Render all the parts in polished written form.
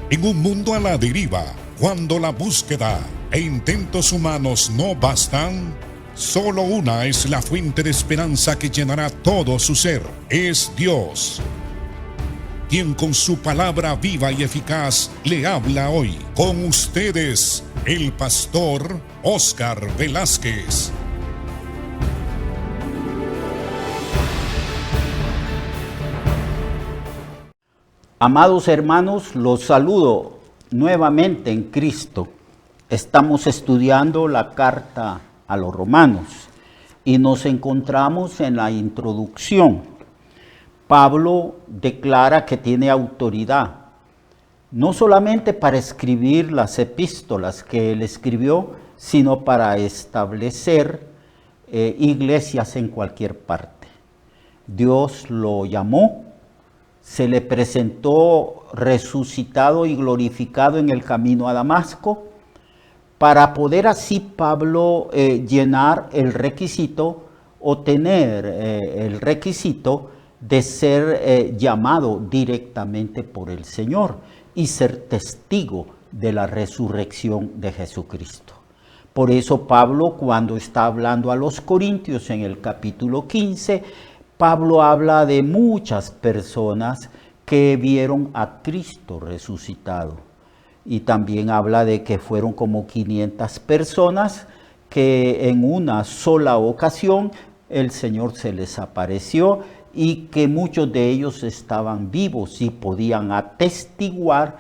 En un mundo a la deriva, cuando la búsqueda e intentos humanos no bastan, solo una es la fuente de esperanza que llenará todo su ser. Es Dios, quien con su palabra viva y eficaz le habla hoy. Con ustedes, el pastor Óscar Velázquez. Amados hermanos, los saludo nuevamente en Cristo. Estamos estudiando la carta a los romanos y nos encontramos en la introducción. Pablo declara que tiene autoridad, no solamente para escribir las epístolas que él escribió, sino para establecer iglesias en cualquier parte. Dios lo llamó, se le presentó resucitado y glorificado en el camino a Damasco, para poder así Pablo llenar el requisito o tener el requisito de ser llamado directamente por el Señor y ser testigo de la resurrección de Jesucristo. Por eso Pablo, cuando está hablando a los Corintios en el capítulo 15, Pablo habla de muchas personas que vieron a Cristo resucitado. Y también habla de que fueron como 500 personas que en una sola ocasión el Señor se les apareció y que muchos de ellos estaban vivos y podían atestiguar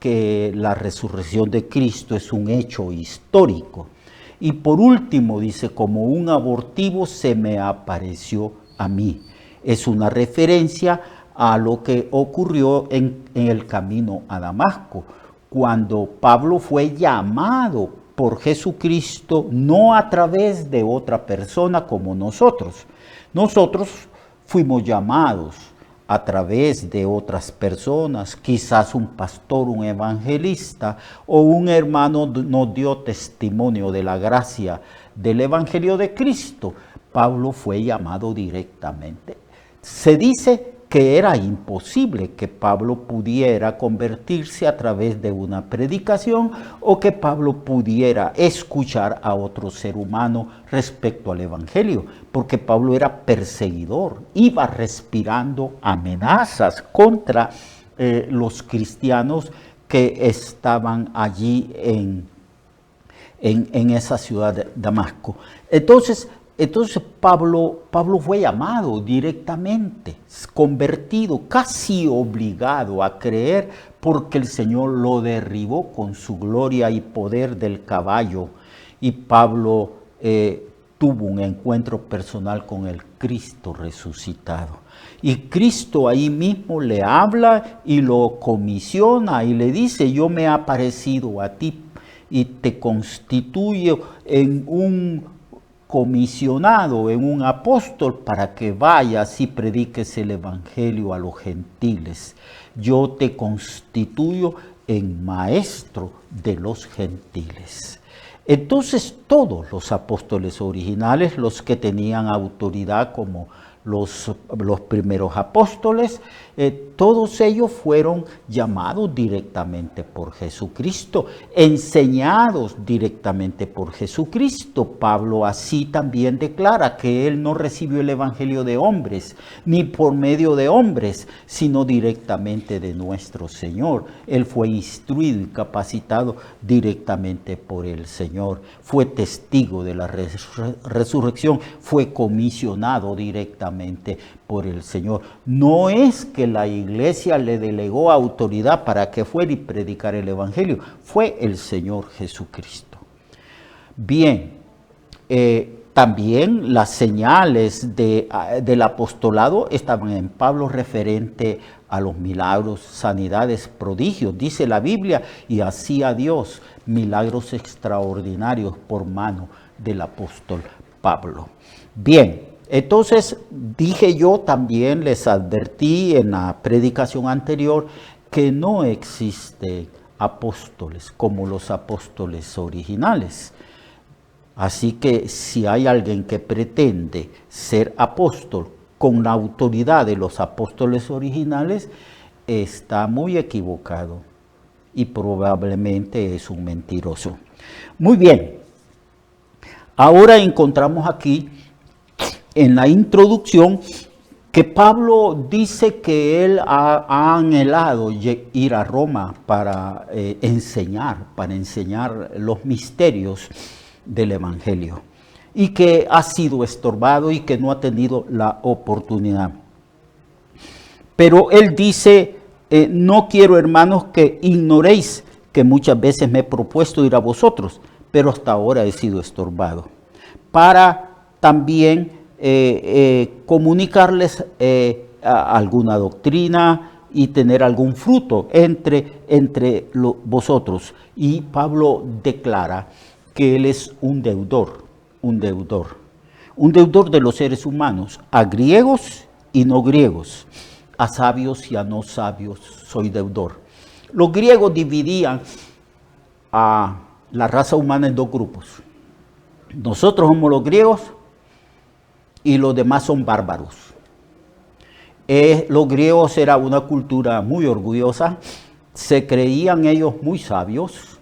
que la resurrección de Cristo es un hecho histórico. Y por último dice, como un abortivo se me apareció a mí. Es una referencia a lo que ocurrió en el camino a Damasco, cuando Pablo fue llamado por Jesucristo, no a través de otra persona como nosotros. Nosotros fuimos llamados a través de otras personas, quizás un pastor, un evangelista o un hermano nos dio testimonio de la gracia del Evangelio de Cristo. Pablo fue llamado directamente. Se dice que era imposible que Pablo pudiera convertirse a través de una predicación o que Pablo pudiera escuchar a otro ser humano respecto al Evangelio, porque Pablo era perseguidor, iba respirando amenazas contra los cristianos que estaban allí en esa ciudad de Damasco. Entonces Pablo fue llamado directamente, convertido, casi obligado a creer, porque el Señor lo derribó con su gloria y poder del caballo. Y Pablo tuvo un encuentro personal con el Cristo resucitado. Y Cristo ahí mismo le habla y lo comisiona y le dice, yo me he aparecido a ti y te constituyo en un comisionado, en un apóstol, para que vayas y prediques el evangelio a los gentiles. Yo te constituyo en maestro de los gentiles. Entonces todos los apóstoles originales, los que tenían autoridad como los primeros apóstoles, todos ellos fueron llamados directamente por Jesucristo, enseñados directamente por Jesucristo. Pablo así también declara que él no recibió el evangelio de hombres, ni por medio de hombres, sino directamente de nuestro Señor. Él fue instruido y capacitado directamente por el Señor. Fue testigo de la resurrección, fue comisionado directamente por el Señor. No es que la iglesia le delegó autoridad para que fuera y predicar el evangelio, fue el Señor Jesucristo. Bien, también las señales del apostolado estaban en Pablo referente a los milagros, sanidades, prodigios. Dice la Biblia, y hacía Dios milagros extraordinarios por mano del apóstol Pablo. Bien. Entonces dije yo también, les advertí en la predicación anterior, que no existen apóstoles como los apóstoles originales. Así que si hay alguien que pretende ser apóstol con la autoridad de los apóstoles originales, está muy equivocado. y probablemente es un mentiroso. Muy bien, ahora encontramos aquí en la introducción que Pablo dice que él ha anhelado ir a Roma para enseñar los misterios del Evangelio, y que ha sido estorbado y que no ha tenido la oportunidad. Pero él dice, no quiero, hermanos, que ignoréis que muchas veces me he propuesto ir a vosotros, pero hasta ahora he sido estorbado, para también comunicarles alguna doctrina y tener algún fruto entre vosotros. Y Pablo declara que él es un deudor de los seres humanos, a griegos y no griegos, a sabios y a no sabios soy deudor. Los griegos dividían a la raza humana en dos grupos. Nosotros somos los griegos y los demás son bárbaros. Los griegos era una cultura muy orgullosa, se creían ellos muy sabios,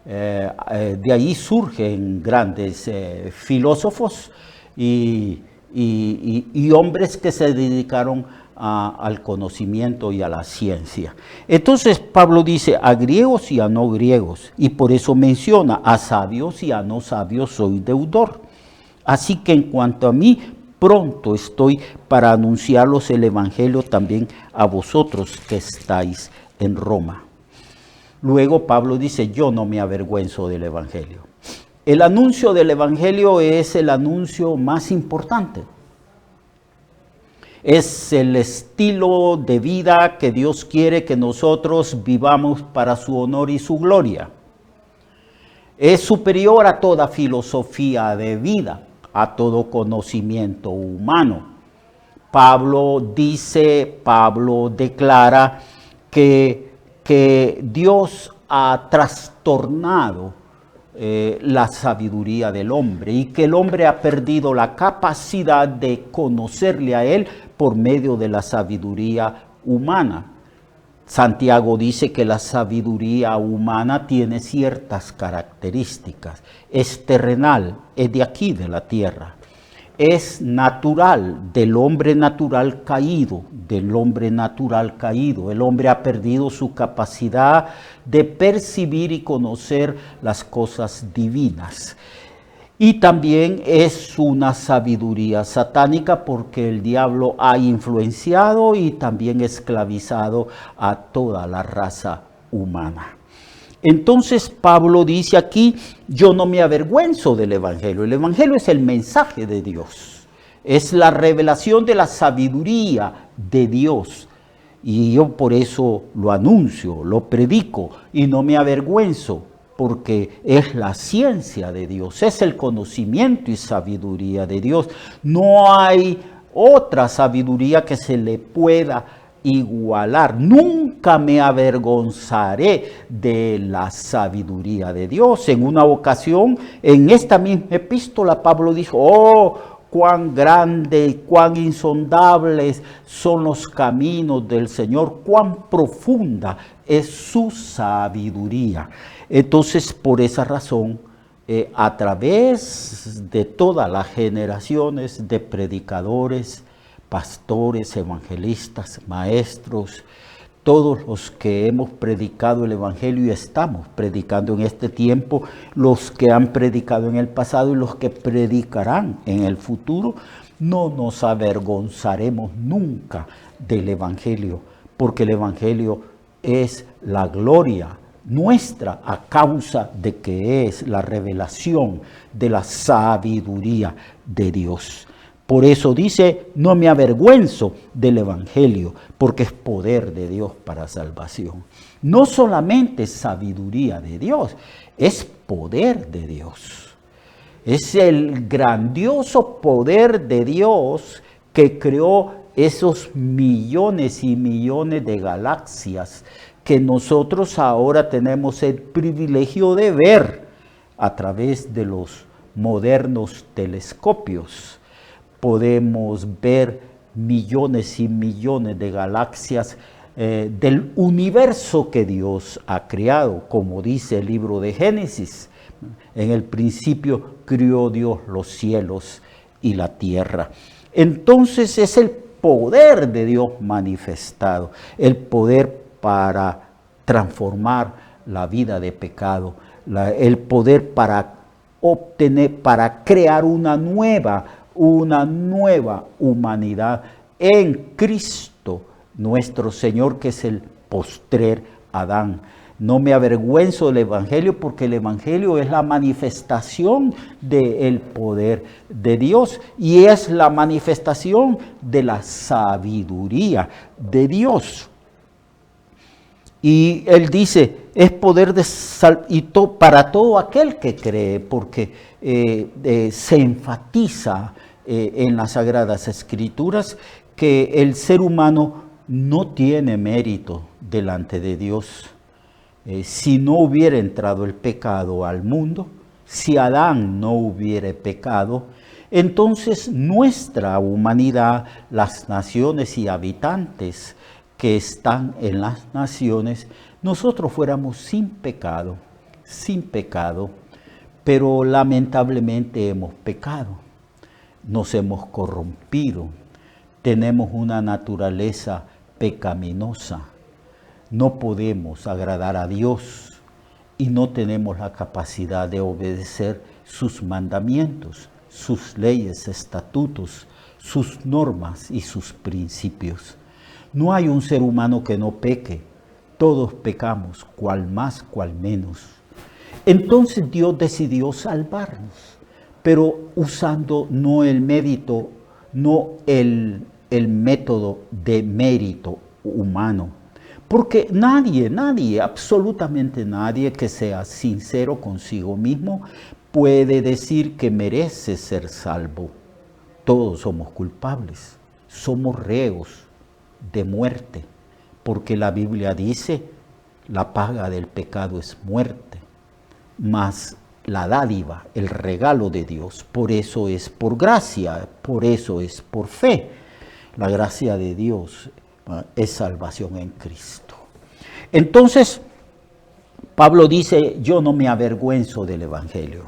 de ahí surgen grandes filósofos y hombres que se dedicaron al conocimiento y a la ciencia. Entonces Pablo dice a griegos y a no griegos, y por eso menciona a sabios y a no sabios soy deudor. Así que en cuanto a mí, pronto estoy para anunciaros el Evangelio también a vosotros que estáis en Roma. Luego Pablo dice, yo no me avergüenzo del Evangelio. El anuncio del Evangelio es el anuncio más importante. Es el estilo de vida que Dios quiere que nosotros vivamos para su honor y su gloria. Es superior a toda filosofía de vida, a todo conocimiento humano. Pablo declara que Dios ha trastornado la sabiduría del hombre y que el hombre ha perdido la capacidad de conocerle a él por medio de la sabiduría humana. Santiago dice que la sabiduría humana tiene ciertas características. Es terrenal, es de aquí, de la tierra. Es natural, del hombre natural caído, El hombre ha perdido su capacidad de percibir y conocer las cosas divinas. Y también es una sabiduría satánica porque el diablo ha influenciado y también esclavizado a toda la raza humana. Entonces Pablo dice aquí, yo no me avergüenzo del Evangelio. El Evangelio es el mensaje de Dios. Es la revelación de la sabiduría de Dios. Y yo por eso lo anuncio, lo predico y no me avergüenzo, porque es la ciencia de Dios, es el conocimiento y sabiduría de Dios. No hay otra sabiduría que se le pueda igualar. Nunca me avergonzaré de la sabiduría de Dios. En una ocasión, en esta misma epístola, Pablo dijo, oh, cuán grande y cuán insondables son los caminos del Señor, cuán profunda es su sabiduría. Entonces, por esa razón, a través de todas las generaciones de predicadores, pastores, evangelistas, maestros, todos los que hemos predicado el Evangelio y estamos predicando en este tiempo, los que han predicado en el pasado y los que predicarán en el futuro, no nos avergonzaremos nunca del Evangelio, porque el Evangelio es la gloria nuestra a causa de que es la revelación de la sabiduría de Dios. Por eso dice, no me avergüenzo del Evangelio, porque es poder de Dios para salvación. No solamente sabiduría de Dios, es poder de Dios. Es el grandioso poder de Dios que creó esos millones y millones de galaxias que nosotros ahora tenemos el privilegio de ver a través de los modernos telescopios. Podemos ver millones y millones de galaxias del universo que Dios ha creado, como dice el libro de Génesis. En el principio crió Dios los cielos y la tierra. Entonces es el poder de Dios manifestado, el poder para transformar la vida de pecado, el poder para obtener, para crear una nueva humanidad en Cristo, nuestro Señor, que es el postrer Adán. No me avergüenzo del Evangelio, porque el Evangelio es la manifestación del poder de Dios y es la manifestación de la sabiduría de Dios. Y él dice, es poder de para todo aquel que cree, porque se enfatiza en las Sagradas Escrituras que el ser humano no tiene mérito delante de Dios. Si no hubiera entrado el pecado al mundo, si Adán no hubiera pecado, entonces nuestra humanidad, las naciones y habitantes que están en las naciones, nosotros fuéramos sin pecado, pero lamentablemente hemos pecado, nos hemos corrompido, tenemos una naturaleza pecaminosa. No podemos agradar a Dios y no tenemos la capacidad de obedecer sus mandamientos, sus leyes, estatutos, sus normas y sus principios. No hay un ser humano que no peque, todos pecamos, cual más, cual menos. Entonces Dios decidió salvarnos, pero usando no el mérito, no el método de mérito humano. Porque nadie, absolutamente nadie que sea sincero consigo mismo puede decir que merece ser salvo. Todos somos culpables, somos reos de muerte, porque la Biblia dice, la paga del pecado es muerte, mas la dádiva, el regalo de Dios, por eso es por gracia, por eso es por fe. La gracia de Dios es salvación en Cristo. Entonces, Pablo dice, yo no me avergüenzo del Evangelio.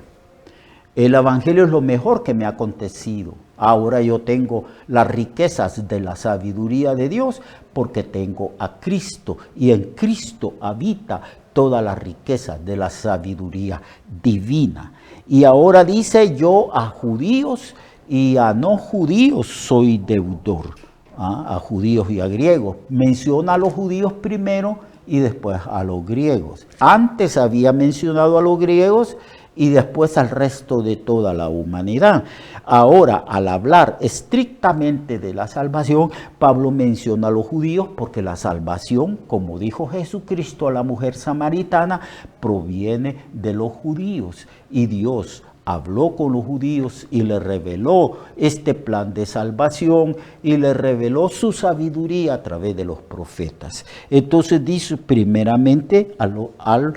El Evangelio es lo mejor que me ha acontecido. Ahora yo tengo las riquezas de la sabiduría de Dios porque tengo a Cristo y en Cristo habita toda la riqueza de la sabiduría divina. Y ahora dice, yo a judíos y a no judíos soy deudor. A judíos y a griegos. Menciona a los judíos primero y después a los griegos. Antes había mencionado a los griegos y después al resto de toda la humanidad. Ahora, al hablar estrictamente de la salvación, Pablo menciona a los judíos porque la salvación, como dijo Jesucristo a la mujer samaritana, proviene de los judíos. Y Dios habló con los judíos y le reveló este plan de salvación y le reveló su sabiduría a través de los profetas. Entonces dice primeramente al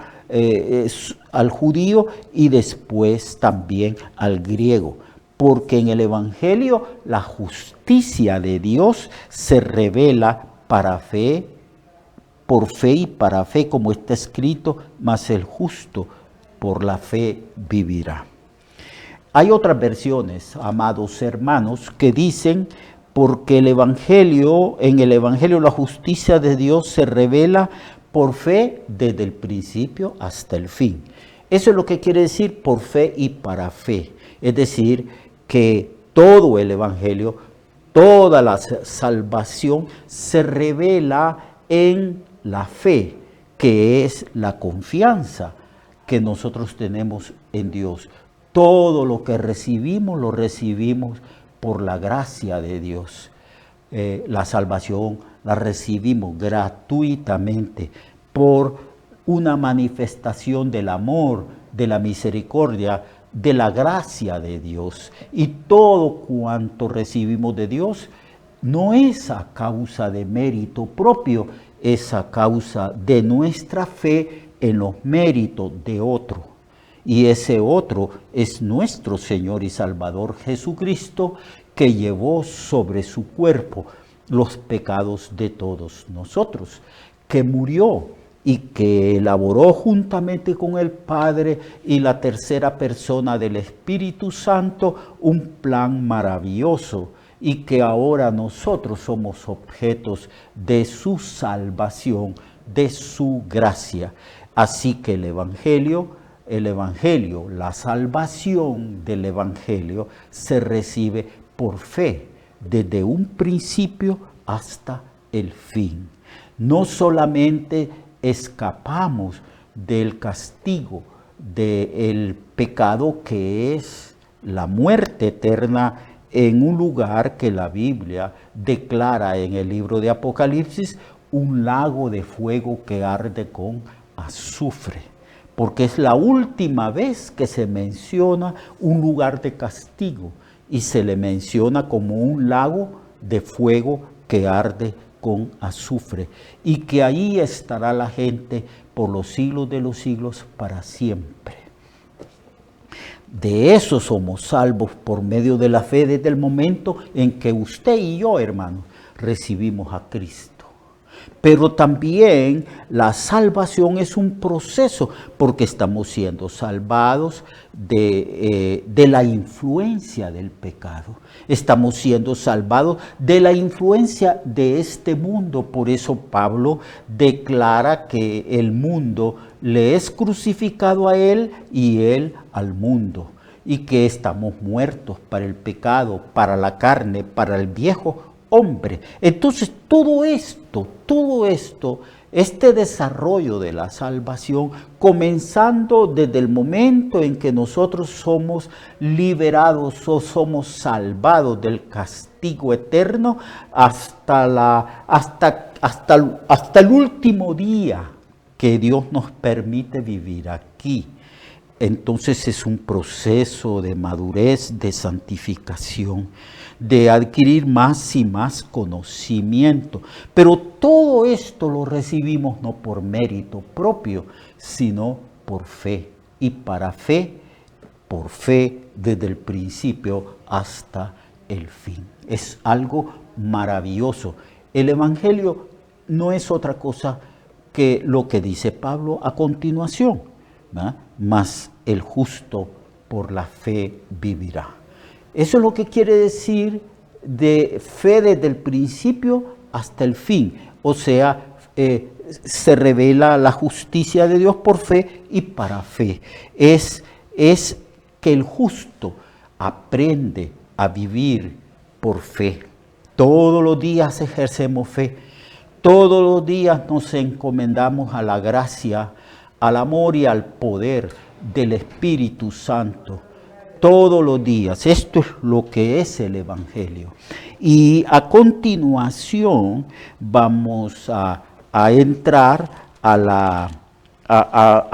judío y después también al griego, porque en el Evangelio la justicia de Dios se revela para fe, por fe y para fe, como está escrito, mas el justo por la fe vivirá. Hay otras versiones, amados hermanos, que dicen, porque en el Evangelio la justicia de Dios se revela por fe desde el principio hasta el fin. Eso es lo que quiere decir por fe y para fe. Es decir, que todo el Evangelio, toda la salvación se revela en la fe, que es la confianza que nosotros tenemos en Dios. Todo lo que recibimos, lo recibimos por la gracia de Dios. La salvación la recibimos gratuitamente por una manifestación del amor, de la misericordia, de la gracia de Dios. Y todo cuanto recibimos de Dios no es a causa de mérito propio, es a causa de nuestra fe en los méritos de otro. Y ese otro es nuestro Señor y Salvador Jesucristo, que llevó sobre su cuerpo los pecados de todos nosotros, que murió y que elaboró juntamente con el Padre y la tercera persona del Espíritu Santo un plan maravilloso, y que ahora nosotros somos objetos de su salvación, de su gracia. Así que el Evangelio, la salvación del Evangelio se recibe por fe, desde un principio hasta el fin. No solamente escapamos del castigo, del pecado que es la muerte eterna, en un lugar que la Biblia declara en el libro de Apocalipsis, un lago de fuego que arde con azufre, porque es la última vez que se menciona un lugar de castigo y se le menciona como un lago de fuego que arde con azufre, y que ahí estará la gente por los siglos de los siglos para siempre. De eso somos salvos por medio de la fe desde el momento en que usted y yo, hermanos, recibimos a Cristo. Pero también la salvación es un proceso, porque estamos siendo salvados de la influencia del pecado. Estamos siendo salvados de la influencia de este mundo. Por eso Pablo declara que el mundo le es crucificado a él y él al mundo, y que estamos muertos para el pecado, para la carne, para el viejo hombre. Entonces todo esto, este desarrollo de la salvación, comenzando desde el momento en que nosotros somos liberados o somos salvados del castigo eterno, hasta el último día que Dios nos permite vivir aquí. Entonces es un proceso de madurez, de santificación, de adquirir más y más conocimiento. Pero todo esto lo recibimos no por mérito propio, sino por fe. Y para fe, por fe desde el principio hasta el fin. Es algo maravilloso. El Evangelio no es otra cosa que lo que dice Pablo a continuación, ¿verdad? Mas el justo por la fe vivirá. Eso es lo que quiere decir de fe desde el principio hasta el fin. O sea, se revela la justicia de Dios por fe y para fe. Es que el justo aprende a vivir por fe. Todos los días ejercemos fe. Todos los días nos encomendamos a la gracia, al amor y al poder del Espíritu Santo. Todos los días. Esto es lo que es el Evangelio. Y a continuación vamos a entrar a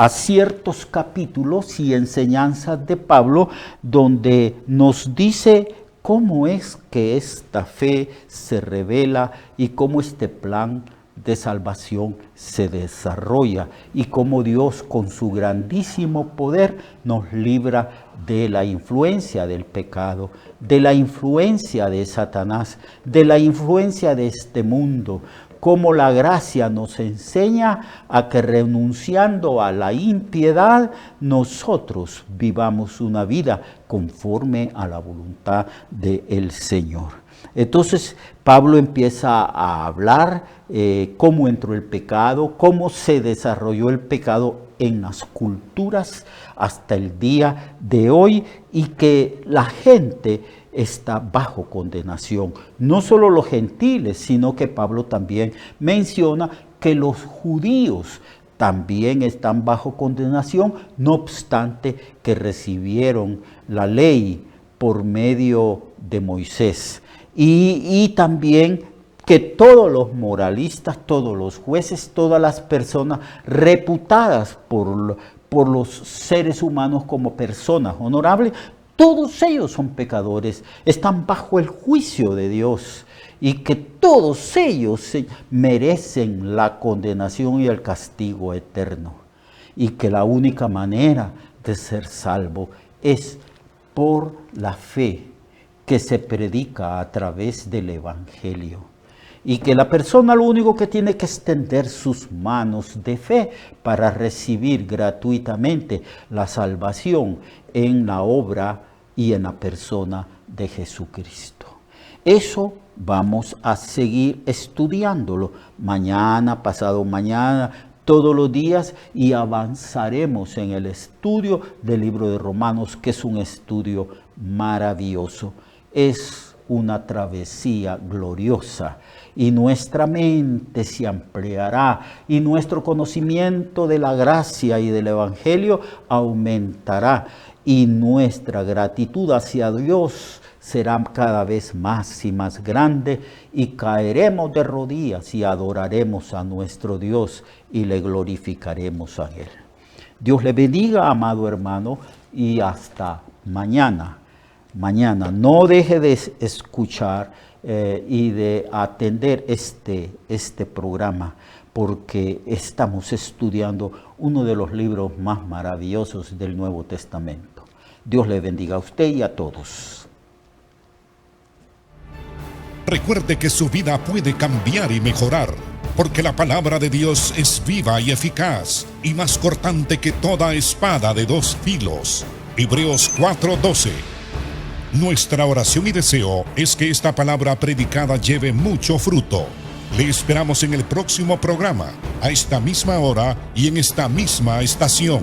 ciertos capítulos y enseñanzas de Pablo, donde nos dice cómo es que esta fe se revela y cómo este plan de salvación se desarrolla y cómo Dios con su grandísimo poder nos libra de la influencia del pecado, de la influencia de Satanás, de la influencia de este mundo. Cómo la gracia nos enseña a que renunciando a la impiedad, nosotros vivamos una vida conforme a la voluntad del Señor. Entonces Pablo empieza a hablar cómo entró el pecado, cómo se desarrolló el pecado en las culturas hasta el día de hoy, y que la gente está bajo condenación. No solo los gentiles, sino que Pablo también menciona que los judíos también están bajo condenación, no obstante que recibieron la ley por medio de Moisés. Y también que todos los moralistas, todos los jueces, todas las personas reputadas por los seres humanos como personas honorables, todos ellos son pecadores, están bajo el juicio de Dios, y que todos ellos merecen la condenación y el castigo eterno, y que la única manera de ser salvo es por la fe que se predica a través del Evangelio. y que la persona lo único que tiene que extender sus manos de fe para recibir gratuitamente la salvación en la obra y en la persona de Jesucristo. Eso vamos a seguir estudiándolo mañana, pasado mañana, todos los días, y avanzaremos en el estudio del libro de Romanos, que es un estudio maravilloso. Es una travesía gloriosa y nuestra mente se ampliará y nuestro conocimiento de la gracia y del Evangelio aumentará y nuestra gratitud hacia Dios será cada vez más y más grande y caeremos de rodillas y adoraremos a nuestro Dios y le glorificaremos a Él. Dios le bendiga, amado hermano, y hasta mañana. Mañana no deje de escuchar y de atender este programa, porque estamos estudiando uno de los libros más maravillosos del Nuevo Testamento. Dios le bendiga a usted y a todos. Recuerde que su vida puede cambiar y mejorar, porque la palabra de Dios es viva y eficaz, y más cortante que toda espada de dos filos. Hebreos 4:12. Nuestra oración y deseo es que esta palabra predicada lleve mucho fruto. Le esperamos en el próximo programa, a esta misma hora y en esta misma estación.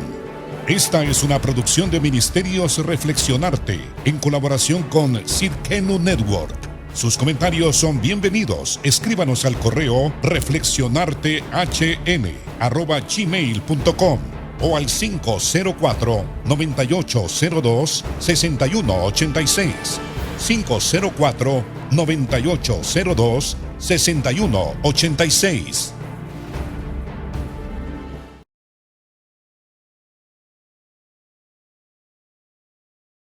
Esta es una producción de Ministerios Reflexionarte, en colaboración con Sidkenu Network. Sus comentarios son bienvenidos. Escríbanos al correo reflexionartehn@gmail.com o al 504-9802-6186. 504-9802-6186.